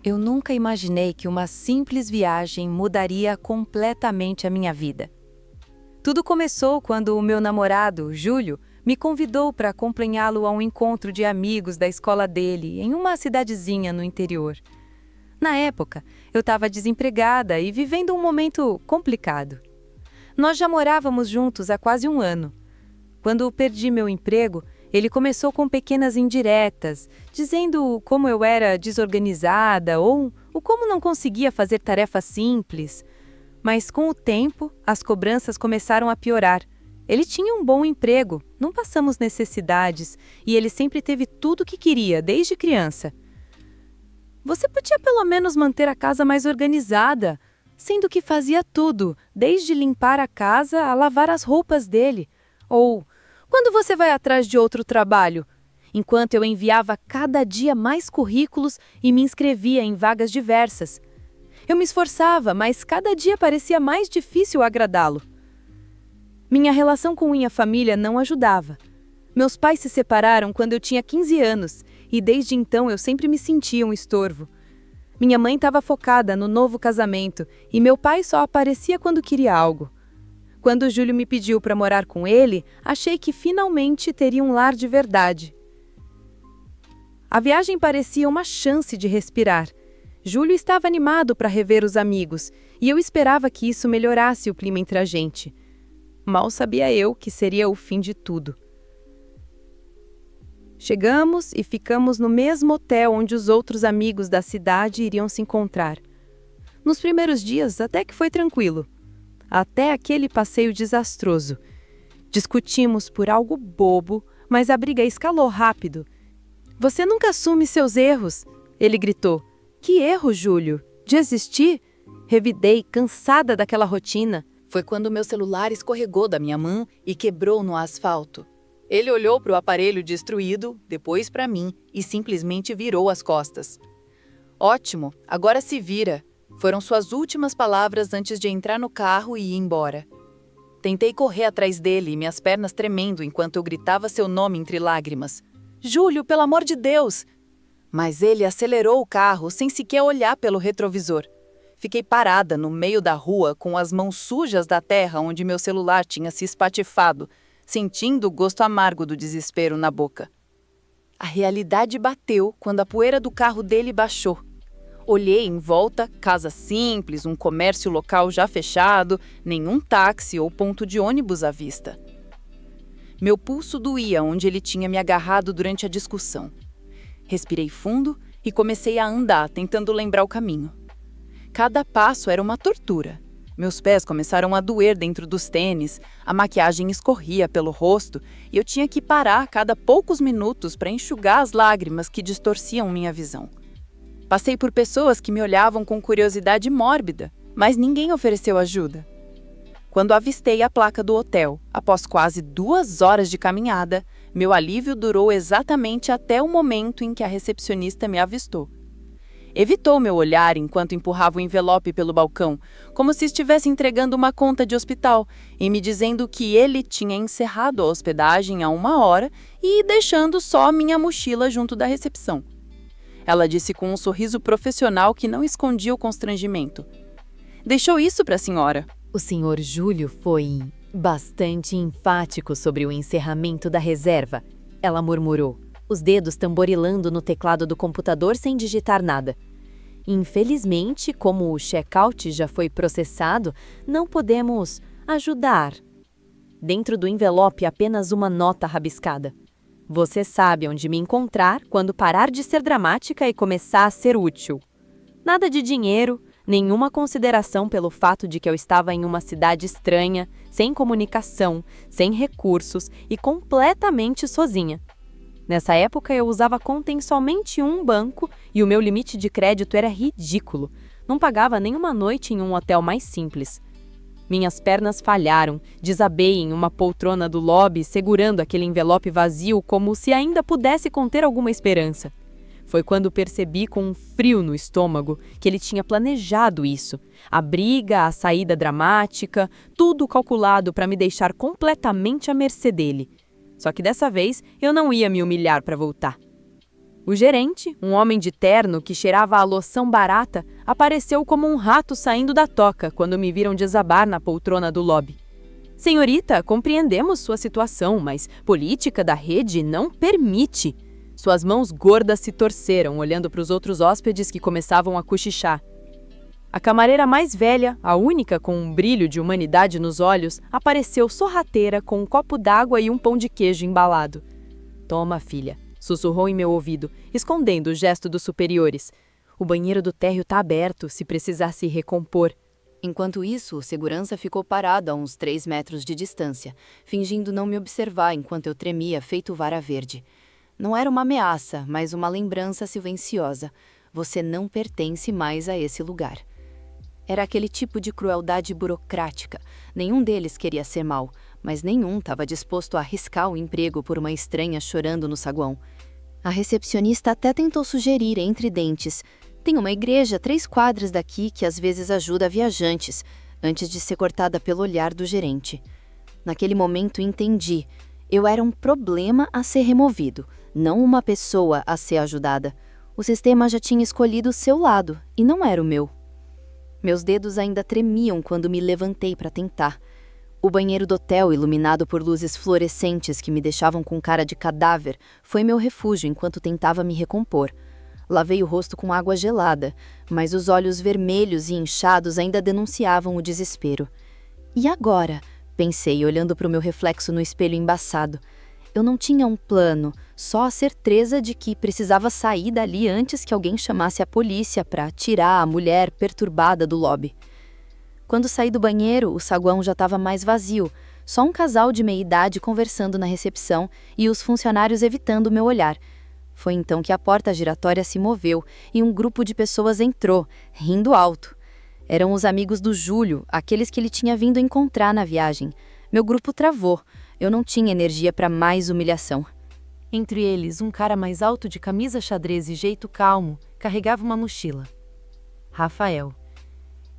Eu nunca imaginei que uma simples viagem mudaria completamente a minha vida. Tudo começou quando o meu namorado, Júlio, me convidou para acompanhá-lo a um encontro de amigos da escola dele, em uma cidadezinha no interior. Na época, eu estava desempregada e vivendo um momento complicado. Nós já morávamos juntos há quase um ano. Quando perdi meu emprego, ele começou com pequenas indiretas, dizendo como eu era desorganizada ou como não conseguia fazer tarefas simples. Mas com o tempo, as cobranças começaram a piorar. Ele tinha um bom emprego, não passamos necessidades, e ele sempre teve tudo o que queria, desde criança. Você podia pelo menos manter a casa mais organizada, sendo que fazia tudo, desde limpar a casa a lavar as roupas dele. Ou, quando você vai atrás de outro trabalho? Enquanto eu enviava cada dia mais currículos e me inscrevia em vagas diversas. Eu me esforçava, mas cada dia parecia mais difícil agradá-lo. Minha relação com minha família não ajudava. Meus pais se separaram quando eu tinha 15 anos, e desde então eu sempre me sentia um estorvo. Minha mãe estava focada no novo casamento, e meu pai só aparecia quando queria algo. Quando o Júlio me pediu para morar com ele, achei que finalmente teria um lar de verdade. A viagem parecia uma chance de respirar. Júlio estava animado para rever os amigos, e eu esperava que isso melhorasse o clima entre a gente. Mal sabia eu que seria o fim de tudo. Chegamos e ficamos no mesmo hotel onde os outros amigos da cidade iriam se encontrar. Nos primeiros dias até que foi tranquilo. Até aquele passeio desastroso. Discutimos por algo bobo, mas a briga escalou rápido. "Você nunca assume seus erros", ele gritou. "Que erro, Júlio? Desistir?" Revidei, cansada daquela rotina. Foi quando meu celular escorregou da minha mão e quebrou no asfalto. Ele olhou para o aparelho destruído, depois para mim e simplesmente virou as costas. "Ótimo, agora se vira", foram suas últimas palavras antes de entrar no carro e ir embora. Tentei correr atrás dele, minhas pernas tremendo enquanto eu gritava seu nome entre lágrimas. "Júlio, pelo amor de Deus!" Mas ele acelerou o carro sem sequer olhar pelo retrovisor. Fiquei parada no meio da rua com as mãos sujas da terra onde meu celular tinha se espatifado, sentindo o gosto amargo do desespero na boca. A realidade bateu quando a poeira do carro dele baixou. Olhei em volta, casa simples, um comércio local já fechado, nenhum táxi ou ponto de ônibus à vista. Meu pulso doía onde ele tinha me agarrado durante a discussão. Respirei fundo e comecei a andar, tentando lembrar o caminho. Cada passo era uma tortura. Meus pés começaram a doer dentro dos tênis, a maquiagem escorria pelo rosto e eu tinha que parar a cada poucos minutos para enxugar as lágrimas que distorciam minha visão. Passei por pessoas que me olhavam com curiosidade mórbida, mas ninguém ofereceu ajuda. Quando avistei a placa do hotel, após quase 2 horas de caminhada, meu alívio durou exatamente até o momento em que a recepcionista me avistou. Evitou meu olhar enquanto empurrava o envelope pelo balcão, como se estivesse entregando uma conta de hospital, e me dizendo que ele tinha encerrado a hospedagem há 1 hora e deixando só minha mochila junto da recepção. Ela disse com um sorriso profissional que não escondia o constrangimento. "Deixou isso para a senhora." O senhor Júlio foi bastante enfático sobre o encerramento da reserva, ela murmurou, os dedos tamborilando no teclado do computador sem digitar nada. "Infelizmente, como o check-out já foi processado, não podemos ajudar." Dentro do envelope, apenas uma nota rabiscada. "Você sabe onde me encontrar quando parar de ser dramática e começar a ser útil." Nada de dinheiro, nenhuma consideração pelo fato de que eu estava em uma cidade estranha, sem comunicação, sem recursos e completamente sozinha. Nessa época, eu usava conta em somente um banco e o meu limite de crédito era ridículo. Não pagava nem uma noite em um hotel mais simples. Minhas pernas falharam, desabei em uma poltrona do lobby, segurando aquele envelope vazio como se ainda pudesse conter alguma esperança. Foi quando percebi com um frio no estômago que ele tinha planejado isso. A briga, a saída dramática, tudo calculado para me deixar completamente à mercê dele. Só que dessa vez eu não ia me humilhar para voltar. O gerente, um homem de terno que cheirava a loção barata, apareceu como um rato saindo da toca quando me viram desabar na poltrona do lobby. Senhorita, compreendemos sua situação, mas política da rede não permite. Suas mãos gordas se torceram, olhando para os outros hóspedes que começavam a cochichar. A camareira mais velha, a única com um brilho de humanidade nos olhos, apareceu sorrateira com um copo d'água e um pão de queijo embalado. Toma, filha, sussurrou em meu ouvido, escondendo o gesto dos superiores. O banheiro do térreo está aberto, se precisar se recompor. Enquanto isso, o segurança ficou parado a uns 3 metros de distância, fingindo não me observar enquanto eu tremia feito vara verde. Não era uma ameaça, mas uma lembrança silenciosa. Você não pertence mais a esse lugar. Era aquele tipo de crueldade burocrática. Nenhum deles queria ser mau, mas nenhum estava disposto a arriscar o emprego por uma estranha chorando no saguão. A recepcionista até tentou sugerir, entre dentes: tem uma igreja 3 quadras daqui que às vezes ajuda viajantes, antes de ser cortada pelo olhar do gerente. Naquele momento entendi. Eu era um problema a ser removido, não uma pessoa a ser ajudada. O sistema já tinha escolhido o seu lado, e não era o meu. Meus dedos ainda tremiam quando me levantei para tentar. O banheiro do hotel, iluminado por luzes fluorescentes que me deixavam com cara de cadáver, foi meu refúgio enquanto tentava me recompor. Lavei o rosto com água gelada, mas os olhos vermelhos e inchados ainda denunciavam o desespero. E agora? Pensei, olhando para o meu reflexo no espelho embaçado. Eu não tinha um plano, só a certeza de que precisava sair dali antes que alguém chamasse a polícia para tirar a mulher perturbada do lobby. Quando saí do banheiro, o saguão já estava mais vazio, só um casal de meia-idade conversando na recepção e os funcionários evitando o meu olhar. Foi então que a porta giratória se moveu e um grupo de pessoas entrou, rindo alto. Eram os amigos do Júlio, aqueles que ele tinha vindo encontrar na viagem. Meu grupo travou. Eu não tinha energia para mais humilhação. Entre eles, um cara mais alto de camisa xadrez e jeito calmo, carregava uma mochila. Rafael.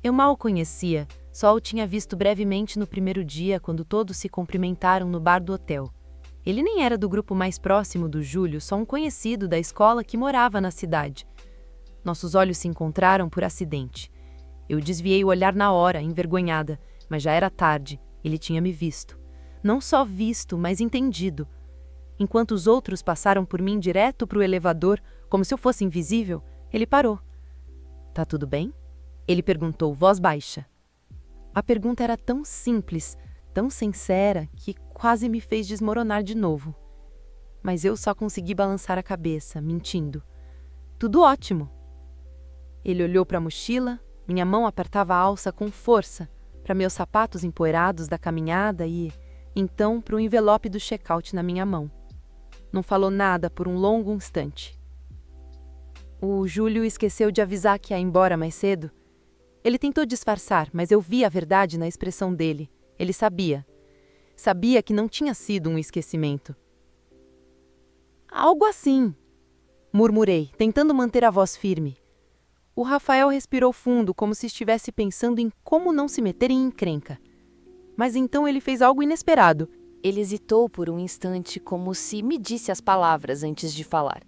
Eu mal o conhecia, só o tinha visto brevemente no primeiro dia quando todos se cumprimentaram no bar do hotel. Ele nem era do grupo mais próximo do Júlio, só um conhecido da escola que morava na cidade. Nossos olhos se encontraram por acidente. Eu desviei o olhar na hora, envergonhada, mas já era tarde. Ele tinha me visto. Não só visto, mas entendido. Enquanto os outros passaram por mim direto para o elevador, como se eu fosse invisível, ele parou. Tá tudo bem? Ele perguntou, voz baixa. A pergunta era tão simples, tão sincera, que quase me fez desmoronar de novo. Mas eu só consegui balançar a cabeça, mentindo. Tudo ótimo. Ele olhou para a mochila, minha mão apertava a alça com força, para meus sapatos empoeirados da caminhada e, então, para o envelope do check-out na minha mão. Não falou nada por um longo instante. O Júlio esqueceu de avisar que ia embora mais cedo. Ele tentou disfarçar, mas eu vi a verdade na expressão dele. Ele sabia. Sabia que não tinha sido um esquecimento. Algo assim, murmurei, tentando manter a voz firme. O Rafael respirou fundo, como se estivesse pensando em como não se meter em encrenca. Mas então ele fez algo inesperado. Ele hesitou por um instante, como se me disse as palavras antes de falar.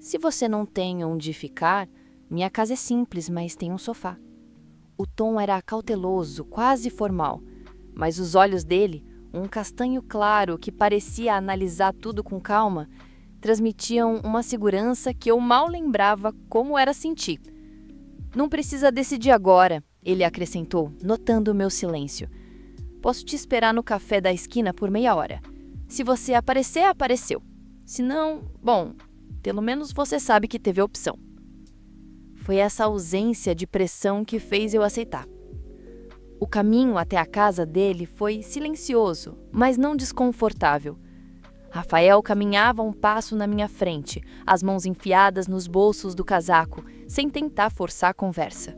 Se você não tem onde ficar, minha casa é simples, mas tem um sofá. O tom era cauteloso, quase formal, mas os olhos dele, um castanho claro que parecia analisar tudo com calma, transmitiam uma segurança que eu mal lembrava como era sentir. Não precisa decidir agora, ele acrescentou, notando o meu silêncio. Posso te esperar no café da esquina por meia hora. Se você aparecer, apareceu. Se não, bom, pelo menos você sabe que teve a opção. Foi essa ausência de pressão que fez eu aceitar. O caminho até a casa dele foi silencioso, mas não desconfortável. Rafael caminhava um passo na minha frente, as mãos enfiadas nos bolsos do casaco, sem tentar forçar a conversa.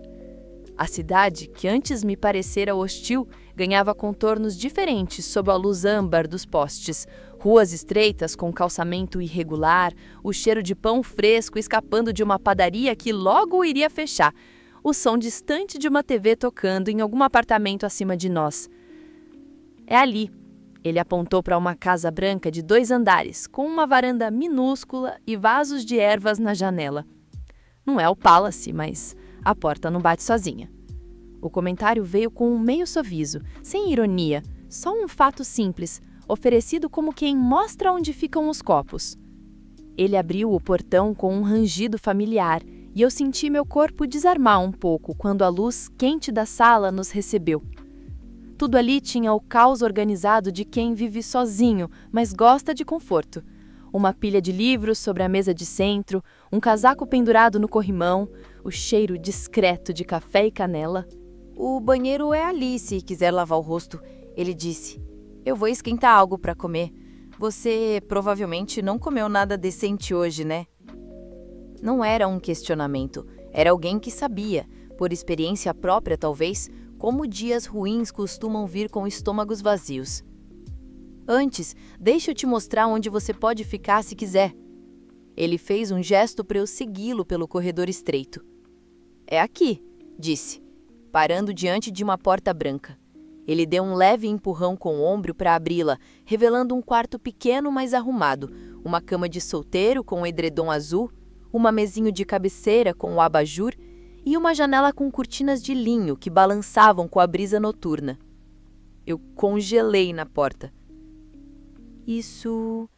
A cidade, que antes me parecera hostil, ganhava contornos diferentes sob a luz âmbar dos postes. Ruas estreitas com calçamento irregular, o cheiro de pão fresco escapando de uma padaria que logo iria fechar, o som distante de uma TV tocando em algum apartamento acima de nós. É ali, Ele apontou para uma casa branca de 2 andares, com uma varanda minúscula e vasos de ervas na janela. Não é o Palace, mas a porta não bate sozinha. O comentário veio com um meio sorriso, sem ironia, só um fato simples, oferecido como quem mostra onde ficam os copos. Ele abriu o portão com um rangido familiar e eu senti meu corpo desarmar um pouco quando a luz quente da sala nos recebeu. Tudo ali tinha o caos organizado de quem vive sozinho, mas gosta de conforto. Uma pilha de livros sobre a mesa de centro, um casaco pendurado no corrimão, o cheiro discreto de café e canela. O banheiro é ali, se quiser lavar o rosto, ele disse. Eu vou esquentar algo para comer. Você provavelmente não comeu nada decente hoje, né? Não era um questionamento, era alguém que sabia, por experiência própria talvez, como dias ruins costumam vir com estômagos vazios. Antes, deixa eu te mostrar onde você pode ficar se quiser. Ele fez um gesto para eu segui-lo pelo corredor estreito. É aqui, disse, parando diante de uma porta branca. Ele deu um leve empurrão com o ombro para abri-la, revelando um quarto pequeno mas arrumado, uma cama de solteiro com um edredom azul, uma mesinha de cabeceira com o abajur e uma janela com cortinas de linho que balançavam com a brisa noturna. Eu congelei na porta. Isso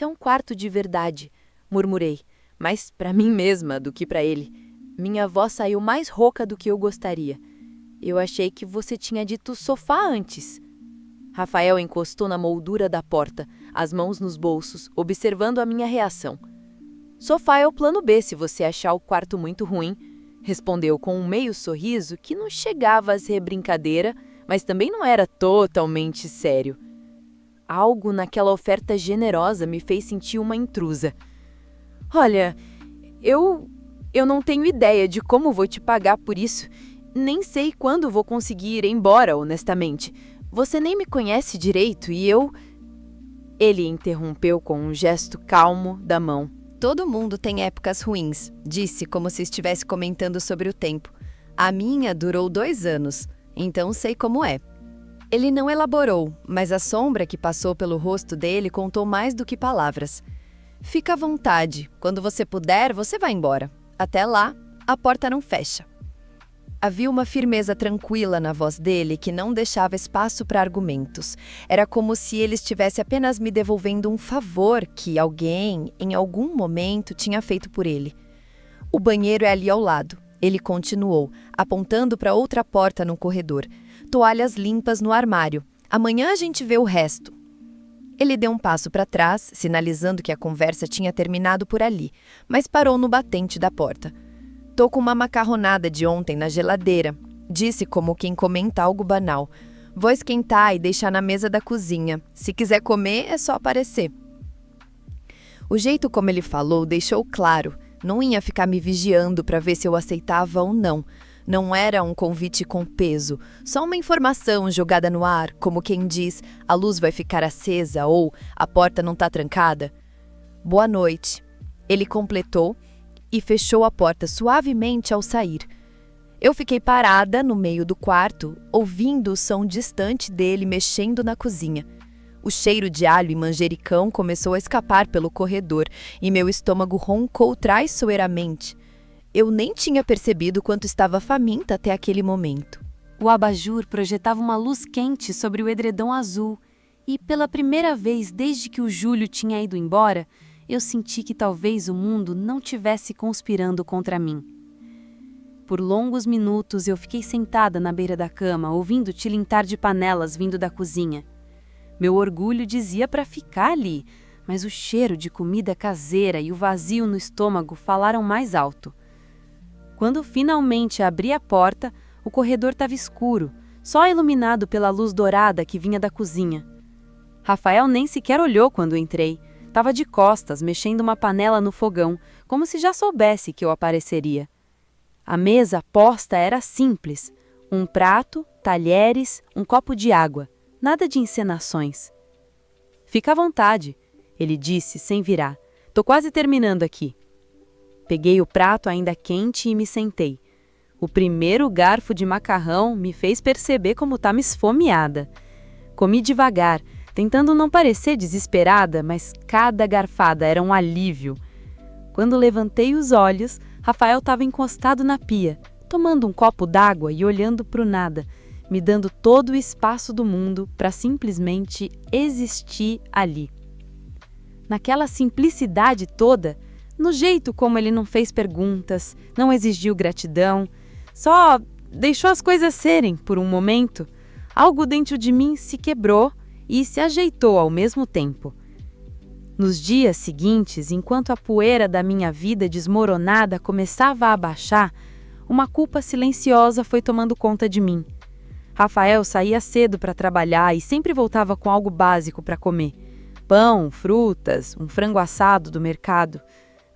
é um quarto de verdade, murmurei, mais para mim mesma do que para ele. Minha voz saiu mais rouca do que eu gostaria. Eu achei que você tinha dito sofá antes. Rafael encostou na moldura da porta, as mãos nos bolsos, observando a minha reação. Sofá é o plano B se você achar o quarto muito ruim, respondeu com um meio sorriso que não chegava a ser brincadeira, mas também não era totalmente sério. Algo naquela oferta generosa me fez sentir uma intrusa. Olha, eu não tenho ideia de como vou te pagar por isso. Nem sei quando vou conseguir ir embora, honestamente. Você nem me conhece direito e eu... Ele interrompeu com um gesto calmo da mão. Todo mundo tem épocas ruins, disse como se estivesse comentando sobre o tempo. A minha durou 2 anos, então sei como é. Ele não elaborou, mas a sombra que passou pelo rosto dele contou mais do que palavras. Fica à vontade, quando você puder, você vai embora. Até lá, a porta não fecha. Havia uma firmeza tranquila na voz dele que não deixava espaço para argumentos. Era como se ele estivesse apenas me devolvendo um favor que alguém, em algum momento, tinha feito por ele. O banheiro é ali ao lado. Ele continuou, apontando para outra porta no corredor. Toalhas limpas no armário. Amanhã a gente vê o resto. Ele deu um passo para trás, sinalizando que a conversa tinha terminado por ali, mas parou no batente da porta. Tô com uma macarronada de ontem na geladeira, disse como quem comenta algo banal. Vou esquentar e deixar na mesa da cozinha. Se quiser comer, é só aparecer. O jeito como ele falou deixou claro. Não ia ficar me vigiando para ver se eu aceitava ou não. Não era um convite com peso, só uma informação jogada no ar, como quem diz, a luz vai ficar acesa ou a porta não tá trancada. Boa noite. Ele completou e fechou a porta suavemente ao sair. Eu fiquei parada no meio do quarto, ouvindo o som distante dele mexendo na cozinha. O cheiro de alho e manjericão começou a escapar pelo corredor e meu estômago roncou traiçoeiramente. Eu nem tinha percebido quanto estava faminta até aquele momento. O abajur projetava uma luz quente sobre o edredom azul e, pela primeira vez desde que o Júlio tinha ido embora, eu senti que talvez o mundo não tivesse conspirando contra mim. Por longos minutos eu fiquei sentada na beira da cama, ouvindo tilintar de panelas vindo da cozinha. Meu orgulho dizia para ficar ali, mas o cheiro de comida caseira e o vazio no estômago falaram mais alto. Quando finalmente abri a porta, o corredor estava escuro, só iluminado pela luz dourada que vinha da cozinha. Rafael nem sequer olhou quando entrei. Estava de costas, mexendo uma panela no fogão, como se já soubesse que eu apareceria. A mesa posta era simples. Um prato, talheres, um copo de água. Nada de encenações. Fica à vontade, ele disse sem virar. Tô quase terminando aqui. Peguei o prato ainda quente e me sentei. O primeiro garfo de macarrão me fez perceber como tá me esfomeada. Comi devagar, tentando não parecer desesperada, mas cada garfada era um alívio. Quando levantei os olhos, Rafael estava encostado na pia, tomando um copo d'água e olhando para o nada, me dando todo o espaço do mundo para simplesmente existir ali. Naquela simplicidade toda, no jeito como ele não fez perguntas, não exigiu gratidão, só deixou as coisas serem por um momento, algo dentro de mim se quebrou e se ajeitou ao mesmo tempo. Nos dias seguintes, enquanto a poeira da minha vida desmoronada começava a baixar, uma culpa silenciosa foi tomando conta de mim. Rafael saía cedo para trabalhar e sempre voltava com algo básico para comer. Pão, frutas, um frango assado do mercado.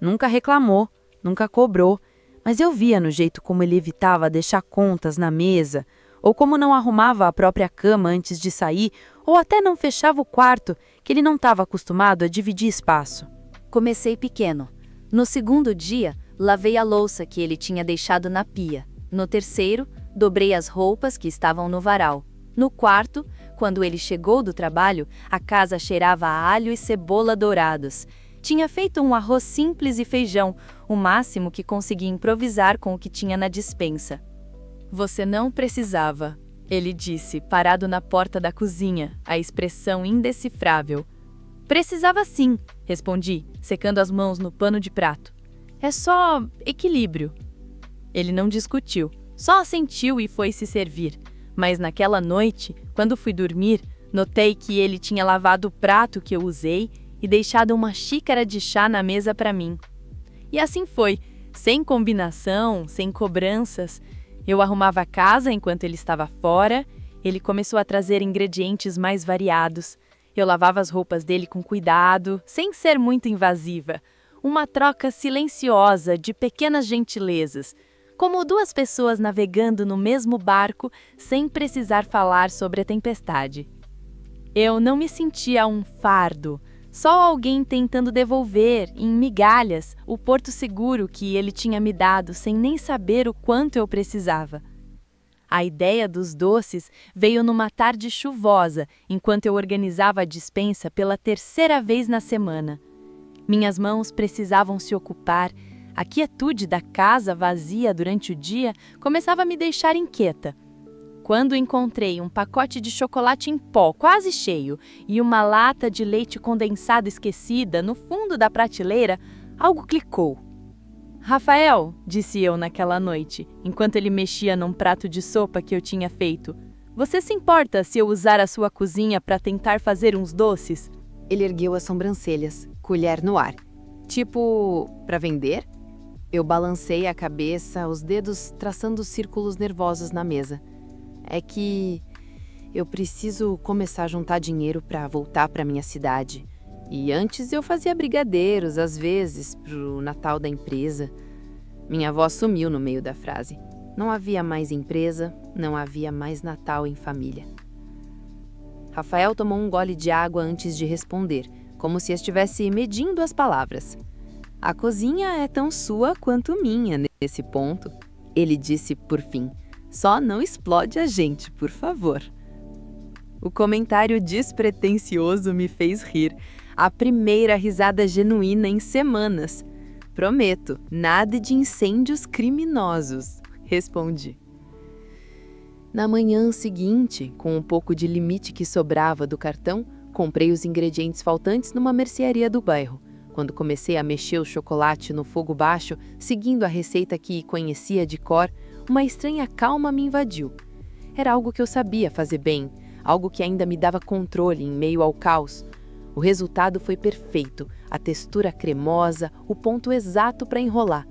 Nunca reclamou, nunca cobrou, mas eu via no jeito como ele evitava deixar contas na mesa, ou como não arrumava a própria cama antes de sair, ou até não fechava o quarto, que ele não estava acostumado a dividir espaço. Comecei pequeno. No segundo dia, lavei a louça que ele tinha deixado na pia. No terceiro, dobrei as roupas que estavam no varal. No quarto, quando ele chegou do trabalho, a casa cheirava a alho e cebola dourados. Tinha feito um arroz simples e feijão, o máximo que consegui improvisar com o que tinha na despensa. Você não precisava, ele disse, parado na porta da cozinha, a expressão indecifrável. Precisava sim, respondi, secando as mãos no pano de prato. É só equilíbrio. Ele não discutiu, só assentiu e foi se servir. Mas naquela noite, quando fui dormir, notei que ele tinha lavado o prato que eu usei e deixado uma xícara de chá na mesa para mim. E assim foi, sem combinação, sem cobranças. Eu arrumava a casa enquanto ele estava fora, ele começou a trazer ingredientes mais variados. Eu lavava as roupas dele com cuidado, sem ser muito invasiva. Uma troca silenciosa de pequenas gentilezas, como duas pessoas navegando no mesmo barco sem precisar falar sobre a tempestade. Eu não me sentia um fardo, só alguém tentando devolver, em migalhas, o porto seguro que ele tinha me dado sem nem saber o quanto eu precisava. A ideia dos doces veio numa tarde chuvosa, enquanto eu organizava a despensa pela terceira vez na semana. Minhas mãos precisavam se ocupar. A quietude da casa vazia durante o dia começava a me deixar inquieta. Quando encontrei um pacote de chocolate em pó quase cheio e uma lata de leite condensado esquecida no fundo da prateleira, algo clicou. Rafael, disse eu naquela noite, enquanto ele mexia num prato de sopa que eu tinha feito, você se importa se eu usar a sua cozinha para tentar fazer uns doces? Ele ergueu as sobrancelhas, colher no ar. Tipo, para vender? Eu balancei a cabeça, os dedos traçando círculos nervosos na mesa. É que eu preciso começar a juntar dinheiro para voltar para minha cidade. E antes eu fazia brigadeiros, às vezes, pro Natal da empresa. Minha avó sumiu no meio da frase. Não havia mais empresa, não havia mais Natal em família. Rafael tomou um gole de água antes de responder, como se estivesse medindo as palavras. A cozinha é tão sua quanto minha nesse ponto, ele disse por fim. Só não explode a gente, por favor. O comentário despretensioso me fez rir. A primeira risada genuína em semanas. Prometo, nada de incêndios criminosos, respondi. Na manhã seguinte, com um pouco de limite que sobrava do cartão, comprei os ingredientes faltantes numa mercearia do bairro. Quando comecei a mexer o chocolate no fogo baixo, seguindo a receita que conhecia de cor, uma estranha calma me invadiu. Era algo que eu sabia fazer bem, algo que ainda me dava controle em meio ao caos. O resultado foi perfeito, a textura cremosa, o ponto exato para enrolar.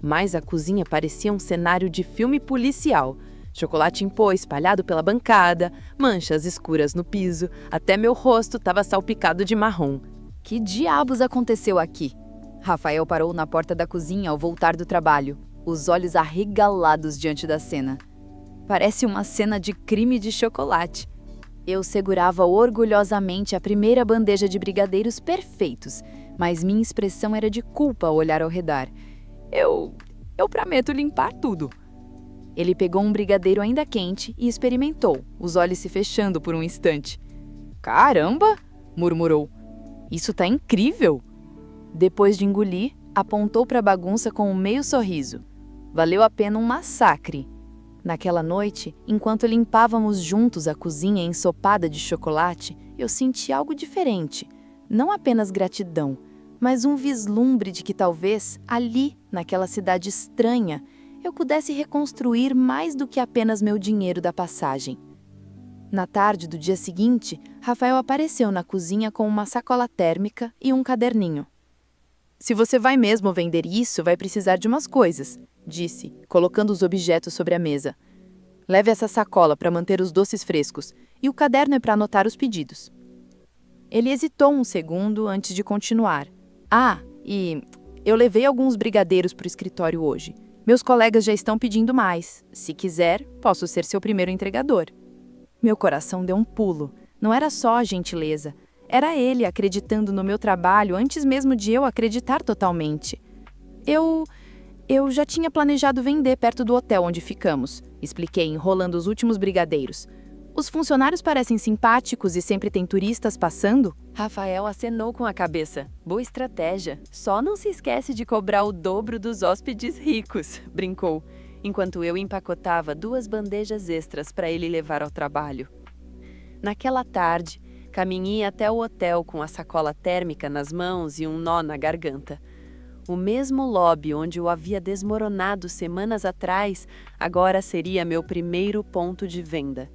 Mas a cozinha parecia um cenário de filme policial. Chocolate em pó espalhado pela bancada, manchas escuras no piso, até meu rosto estava salpicado de marrom. Que diabos aconteceu aqui? Rafael parou na porta da cozinha ao voltar do trabalho, os olhos arregalados diante da cena. Parece uma cena de crime de chocolate. Eu segurava orgulhosamente a primeira bandeja de brigadeiros perfeitos, mas minha expressão era de culpa ao olhar ao redor. Eu prometo limpar tudo. Ele pegou um brigadeiro ainda quente e experimentou, os olhos se fechando por um instante. Caramba! Murmurou. Isso tá incrível! Depois de engolir, apontou para a bagunça com um meio sorriso. Valeu a pena um massacre. Naquela noite, enquanto limpávamos juntos a cozinha ensopada de chocolate, eu senti algo diferente. Não apenas gratidão, mas um vislumbre de que talvez, ali, naquela cidade estranha, eu pudesse reconstruir mais do que apenas meu dinheiro da passagem. Na tarde do dia seguinte, Rafael apareceu na cozinha com uma sacola térmica e um caderninho. Se você vai mesmo vender isso, vai precisar de umas coisas, disse, colocando os objetos sobre a mesa. Leve essa sacola para manter os doces frescos e o caderno é para anotar os pedidos. Ele hesitou um segundo antes de continuar. E eu levei alguns brigadeiros para o escritório hoje. Meus colegas já estão pedindo mais. Se quiser, posso ser seu primeiro entregador. Meu coração deu um pulo. Não era só a gentileza. Era ele acreditando no meu trabalho antes mesmo de eu acreditar totalmente. Eu já tinha planejado vender perto do hotel onde ficamos, expliquei, enrolando os últimos brigadeiros. Os funcionários parecem simpáticos e sempre tem turistas passando? Rafael acenou com a cabeça. Boa estratégia. Só não se esquece de cobrar o dobro dos hóspedes ricos, brincou, enquanto eu empacotava 2 bandejas extras para ele levar ao trabalho. Naquela tarde, caminhei até o hotel com a sacola térmica nas mãos e um nó na garganta. O mesmo lobby onde eu havia desmoronado semanas atrás, agora seria meu primeiro ponto de venda.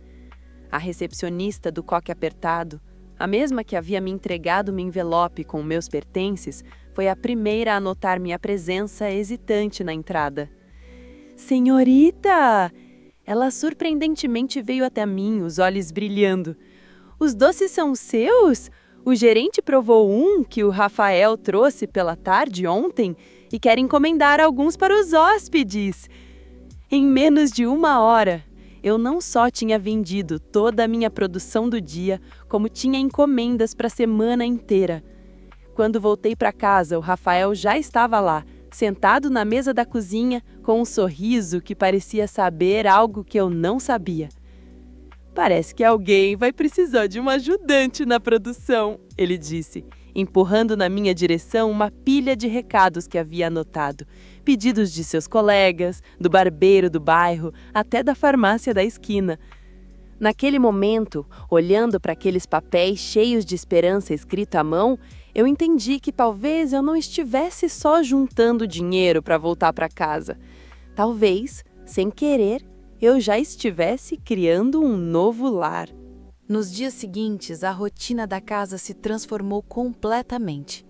A recepcionista do coque apertado, a mesma que havia me entregado meu envelope com meus pertences, foi a primeira a notar minha presença hesitante na entrada. Senhorita! Ela surpreendentemente veio até mim, os olhos brilhando. Os doces são seus? O gerente provou um que o Rafael trouxe pela tarde ontem e quer encomendar alguns para os hóspedes. Em menos de 1 hora, eu não só tinha vendido toda a minha produção do dia, como tinha encomendas para a semana inteira. Quando voltei para casa, o Rafael já estava lá, sentado na mesa da cozinha, com um sorriso que parecia saber algo que eu não sabia. Parece que alguém vai precisar de um ajudante na produção, ele disse, empurrando na minha direção uma pilha de recados que havia anotado. Pedidos de seus colegas, do barbeiro do bairro, até da farmácia da esquina. Naquele momento, olhando para aqueles papéis cheios de esperança escrito à mão, eu entendi que talvez eu não estivesse só juntando dinheiro para voltar para casa. Talvez, sem querer, eu já estivesse criando um novo lar. Nos dias seguintes, a rotina da casa se transformou completamente.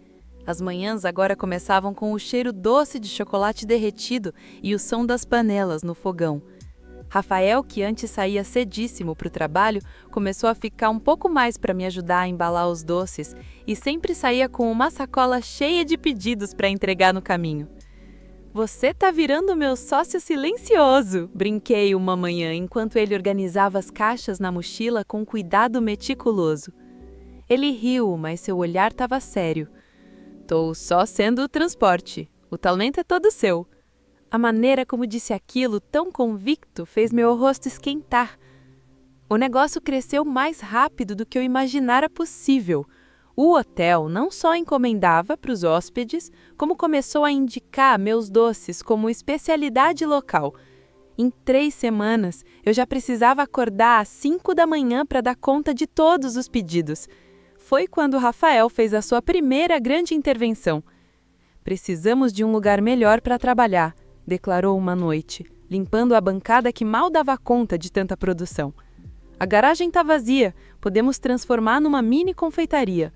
As manhãs agora começavam com o cheiro doce de chocolate derretido e o som das panelas no fogão. Rafael, que antes saía cedíssimo para o trabalho, começou a ficar um pouco mais para me ajudar a embalar os doces e sempre saía com uma sacola cheia de pedidos para entregar no caminho. Você tá virando meu sócio silencioso, brinquei uma manhã enquanto ele organizava as caixas na mochila com cuidado meticuloso. Ele riu, mas seu olhar estava sério. Tô só sendo o transporte. O talento é todo seu. A maneira como disse aquilo, tão convicto, fez meu rosto esquentar. O negócio cresceu mais rápido do que eu imaginara possível. O hotel não só encomendava para os hóspedes, como começou a indicar meus doces como especialidade local. Em 3 semanas, eu já precisava acordar às 5 da manhã para dar conta de todos os pedidos. Foi quando o Rafael fez a sua primeira grande intervenção. Precisamos de um lugar melhor para trabalhar, declarou uma noite, limpando a bancada que mal dava conta de tanta produção. A garagem está vazia, podemos transformar numa mini confeitaria.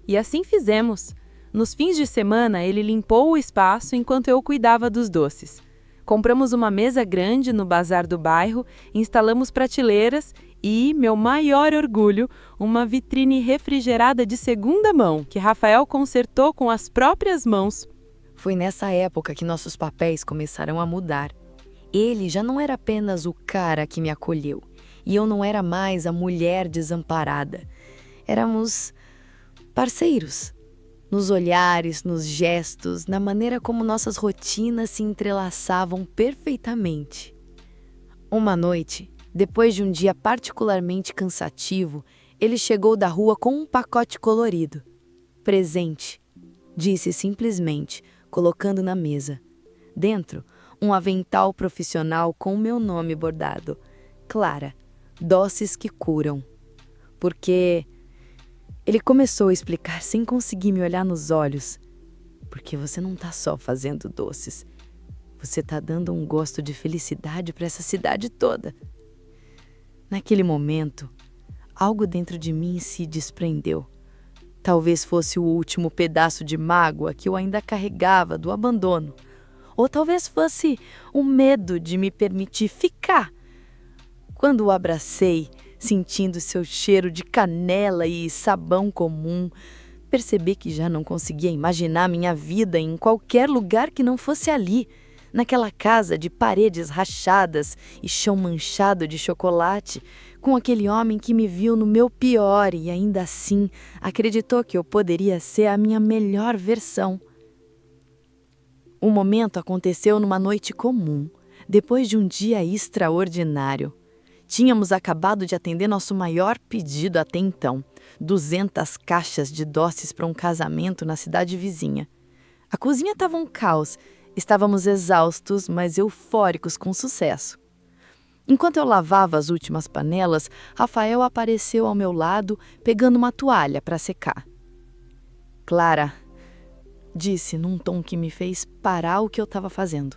E assim fizemos. Nos fins de semana, ele limpou o espaço enquanto eu cuidava dos doces. Compramos uma mesa grande no bazar do bairro, instalamos prateleiras e, meu maior orgulho, uma vitrine refrigerada de segunda mão que Rafael consertou com as próprias mãos. Foi nessa época que nossos papéis começaram a mudar. Ele já não era apenas o cara que me acolheu, e eu não era mais a mulher desamparada. Éramos parceiros. Nos olhares, nos gestos, na maneira como nossas rotinas se entrelaçavam perfeitamente. Uma noite, depois de um dia particularmente cansativo, ele chegou da rua com um pacote colorido. Presente, disse simplesmente, colocando na mesa. Dentro, um avental profissional com o meu nome bordado. Clara, doces que curam. Porque ele começou a explicar sem conseguir me olhar nos olhos. Porque você não tá só fazendo doces. Você tá dando um gosto de felicidade para essa cidade toda. Naquele momento, algo dentro de mim se desprendeu. Talvez fosse o último pedaço de mágoa que eu ainda carregava do abandono. Ou talvez fosse o medo de me permitir ficar. Quando o abracei, sentindo seu cheiro de canela e sabão comum, percebi que já não conseguia imaginar minha vida em qualquer lugar que não fosse ali, naquela casa de paredes rachadas e chão manchado de chocolate, com aquele homem que me viu no meu pior e ainda assim acreditou que eu poderia ser a minha melhor versão. O momento aconteceu numa noite comum, depois de um dia extraordinário. Tínhamos acabado de atender nosso maior pedido até então, 200 caixas de doces para um casamento na cidade vizinha. A cozinha estava um caos, estávamos exaustos, mas eufóricos com o sucesso. Enquanto eu lavava as últimas panelas, Rafael apareceu ao meu lado, pegando uma toalha para secar. Clara, disse num tom que me fez parar o que eu estava fazendo.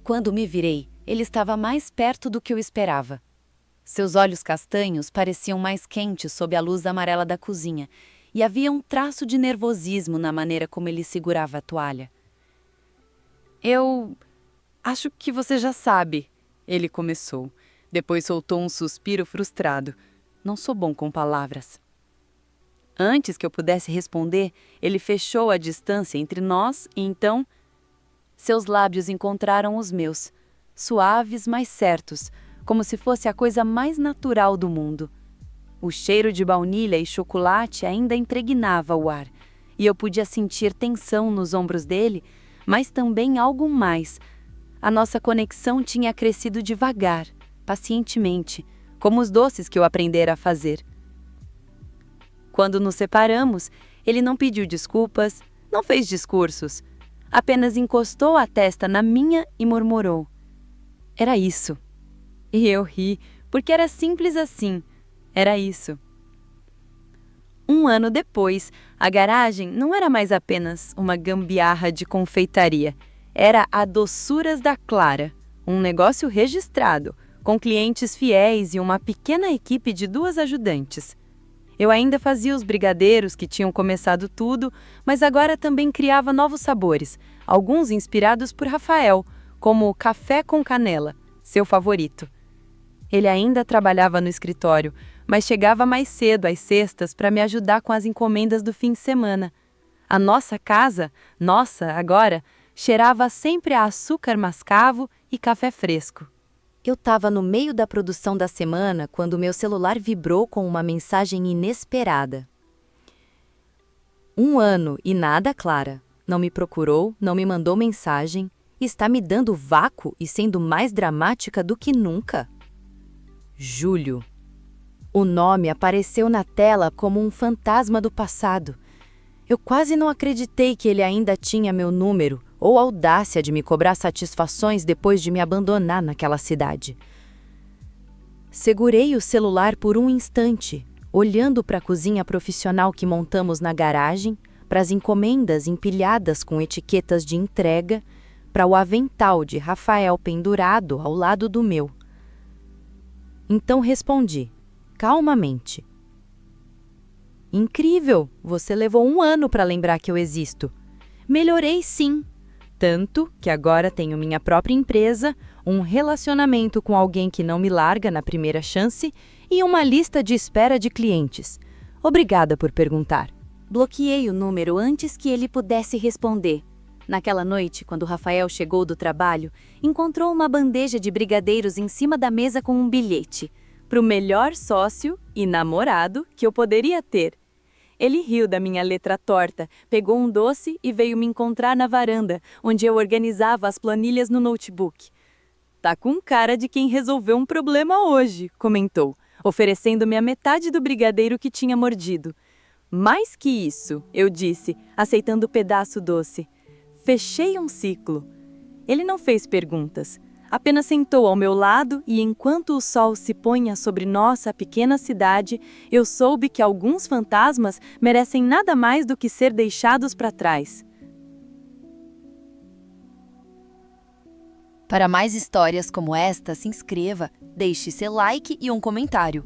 Quando me virei, ele estava mais perto do que eu esperava. Seus olhos castanhos pareciam mais quentes sob a luz amarela da cozinha, e havia um traço de nervosismo na maneira como ele segurava a toalha. Eu acho que você já sabe, ele começou. Depois soltou um suspiro frustrado. Não sou bom com palavras. Antes que eu pudesse responder, ele fechou a distância entre nós e então... Seus lábios encontraram os meus, suaves, mas certos, como se fosse a coisa mais natural do mundo. O cheiro de baunilha e chocolate ainda impregnava o ar, e eu podia sentir tensão nos ombros dele, mas também algo mais. A nossa conexão tinha crescido devagar, pacientemente, como os doces que eu aprendera a fazer. Quando nos separamos, ele não pediu desculpas, não fez discursos, apenas encostou a testa na minha e murmurou: "Era isso." E eu ri, porque era simples assim. Era isso. Um ano depois, a garagem não era mais apenas uma gambiarra de confeitaria. Era a Doçuras da Clara, um negócio registrado, com clientes fiéis e uma pequena equipe de 2 ajudantes. Eu ainda fazia os brigadeiros que tinham começado tudo, mas agora também criava novos sabores, alguns inspirados por Rafael, como o café com canela, seu favorito. Ele ainda trabalhava no escritório, mas chegava mais cedo às sextas para me ajudar com as encomendas do fim de semana. A nossa casa, agora, cheirava sempre a açúcar mascavo e café fresco. Eu estava no meio da produção da semana quando meu celular vibrou com uma mensagem inesperada. 1 ano e nada, Clara. Não me procurou, não me mandou mensagem. Está me dando vácuo e sendo mais dramática do que nunca. Júlio. O nome apareceu na tela como um fantasma do passado. Eu quase não acreditei que ele ainda tinha meu número ou a audácia de me cobrar satisfações depois de me abandonar naquela cidade. Segurei o celular por um instante, olhando para a cozinha profissional que montamos na garagem, para as encomendas empilhadas com etiquetas de entrega, para o avental de Rafael pendurado ao lado do meu. Então respondi, calmamente: "Incrível, você levou 1 ano para lembrar que eu existo. Melhorei sim, tanto que agora tenho minha própria empresa, um relacionamento com alguém que não me larga na primeira chance e uma lista de espera de clientes. Obrigada por perguntar." Bloqueei o número antes que ele pudesse responder. Naquela noite, quando Rafael chegou do trabalho, encontrou uma bandeja de brigadeiros em cima da mesa com um bilhete para o melhor sócio e namorado que eu poderia ter. Ele riu da minha letra torta, pegou um doce e veio me encontrar na varanda, onde eu organizava as planilhas no notebook. Tá com cara de quem resolveu um problema hoje, comentou, oferecendo-me a metade do brigadeiro que tinha mordido. Mais que isso, eu disse, aceitando o pedaço doce. Fechei um ciclo. Ele não fez perguntas. Apenas sentou ao meu lado e, enquanto o sol se punha sobre nossa pequena cidade, eu soube que alguns fantasmas merecem nada mais do que ser deixados para trás. Para mais histórias como esta, se inscreva, deixe seu like e um comentário.